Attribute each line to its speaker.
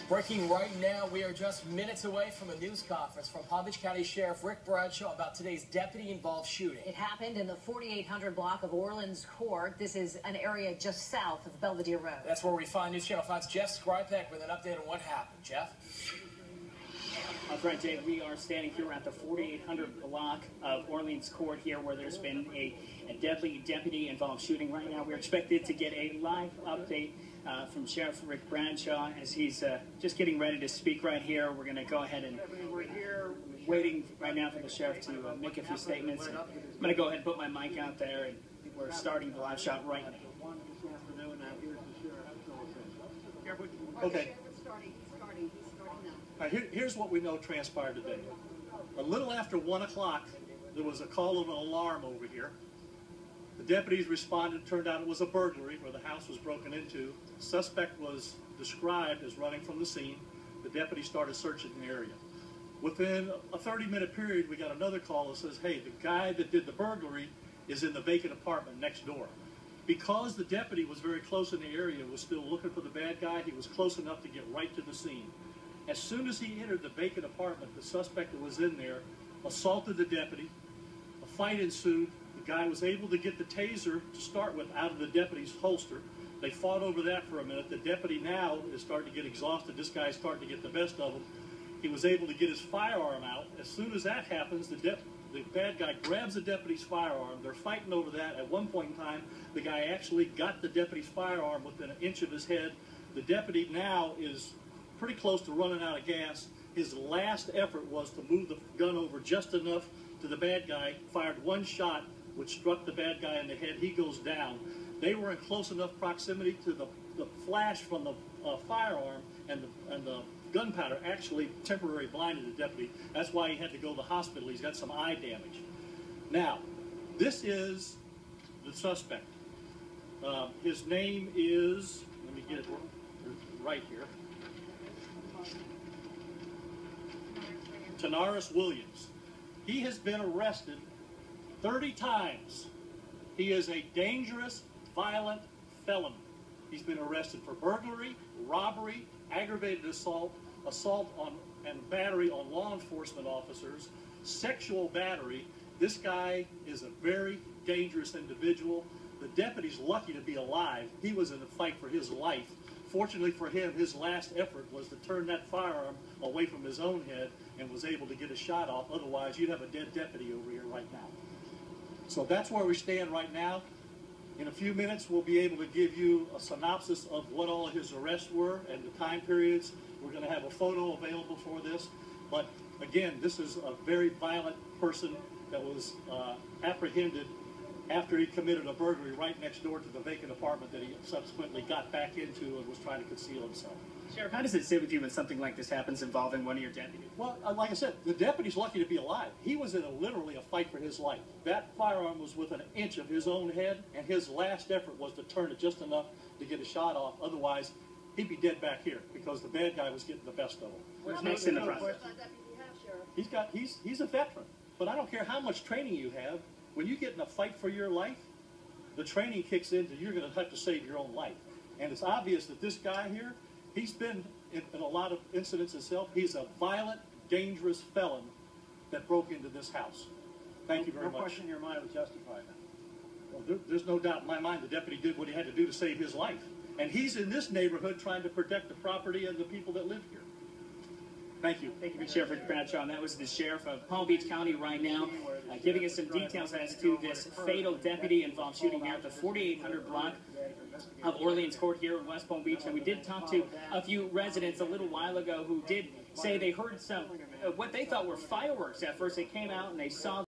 Speaker 1: Breaking right now, we are just minutes away from a news conference from Palm Beach County Sheriff Rick Bradshaw about today's deputy-involved shooting.
Speaker 2: It happened in the 4800 block of Orleans Court. This is an area just south of Belvedere Road. That's
Speaker 1: where we find News Channel 5's Jeff Skrypek with an update on what happened. Jeff?
Speaker 3: That's right, Jay. We are standing here at the 4800 block of Orleans Court here, where there's been a deadly deputy-involved shooting. Right now, we're expected to get a live update from Sheriff Rick Bradshaw as he's just getting ready to speak right here. We're going to go ahead and we're here waiting right now for the sheriff to make a few statements. I'm going to go ahead and put my mic out there, and we're starting the live shot right now.
Speaker 4: Okay. All right, here's what we know transpired today. A little after 1 o'clock, there was a call of an alarm over here. The deputies responded. Turned out it was a burglary where the house was broken into. The suspect was described as running from the scene. The deputies started searching the area. Within a 30-minute period, we got another call that says, hey, the guy that did the burglary is in the vacant apartment next door. Because the deputy was very close in the area, was still looking for the bad guy, he was close enough to get right to the scene. As soon as he entered the vacant apartment, the suspect that was in there assaulted the deputy. A fight ensued. The guy was able to get the taser to start with out of the deputy's holster. They fought over that for a minute. The deputy now is starting to get exhausted. This guy's starting to get the best of him. He was able to get his firearm out. As soon as that happens, the bad guy grabs the deputy's firearm. They're fighting over that. At one point in time, the guy actually got the deputy's firearm within an inch of his head. The deputy now is pretty close to running out of gas. His last effort was to move the gun over just enough to the bad guy, fired one shot, which struck the bad guy in the head. He goes down. They were in close enough proximity to the flash from the firearm, and the gunpowder actually temporarily blinded the deputy. That's why he had to go to the hospital. He's got some eye damage. Now, this is the suspect. His name is, let me get it right here, Tanaris Williams. He has been arrested 30 times. He is a dangerous, violent felon. He's been arrested for burglary, robbery, aggravated assault, and battery on law enforcement officers, sexual battery. This guy is a very dangerous individual. The deputy's lucky to be alive. He was in a fight for his life. Fortunately for him, his last effort was to turn that firearm away from his own head and was able to get a shot off. Otherwise, you'd have a dead deputy over here right now. So that's where we stand right now. In a few minutes, we'll be able to give you a synopsis of what all of his arrests were and the time periods. We're going to have a photo available for this. But again, this is a very violent person that was apprehended after he committed a burglary right next door to the vacant apartment that he subsequently got back into and was trying to conceal himself.
Speaker 3: Sheriff, how does it sit with you when something like this happens involving one of your deputies?
Speaker 4: Well, like I said, the deputy's lucky to be alive. He was in literally a fight for his life. That firearm was within an inch of his own head, and his last effort was to turn it just enough to get a shot off. Otherwise, he'd be dead back here because the bad guy was getting the best of him.
Speaker 3: What's next in the process?
Speaker 4: He's a veteran, but I don't care how much training you have. When you get in a fight for your life, the training kicks in that you're going to have to save your own life. And it's obvious that this guy here, he's been in a lot of incidents himself. He's a violent, dangerous felon that broke into this house. Thank you very much.
Speaker 5: No question in your mind was justified.
Speaker 4: Well, there's no doubt in my mind the deputy did what he had to do to save his life. And he's in this neighborhood trying to protect the property and the people that live here. Thank you.
Speaker 3: Thank you, Sheriff Rick Bradshaw. And that was the sheriff of Palm Beach County right now, giving us some details as to this fatal deputy-involved shooting here at the 4800 block of Orleans Court here in West Palm Beach. And we did talk to a few residents a little while ago who did say they heard some, what they thought were fireworks at first. They came out and they saw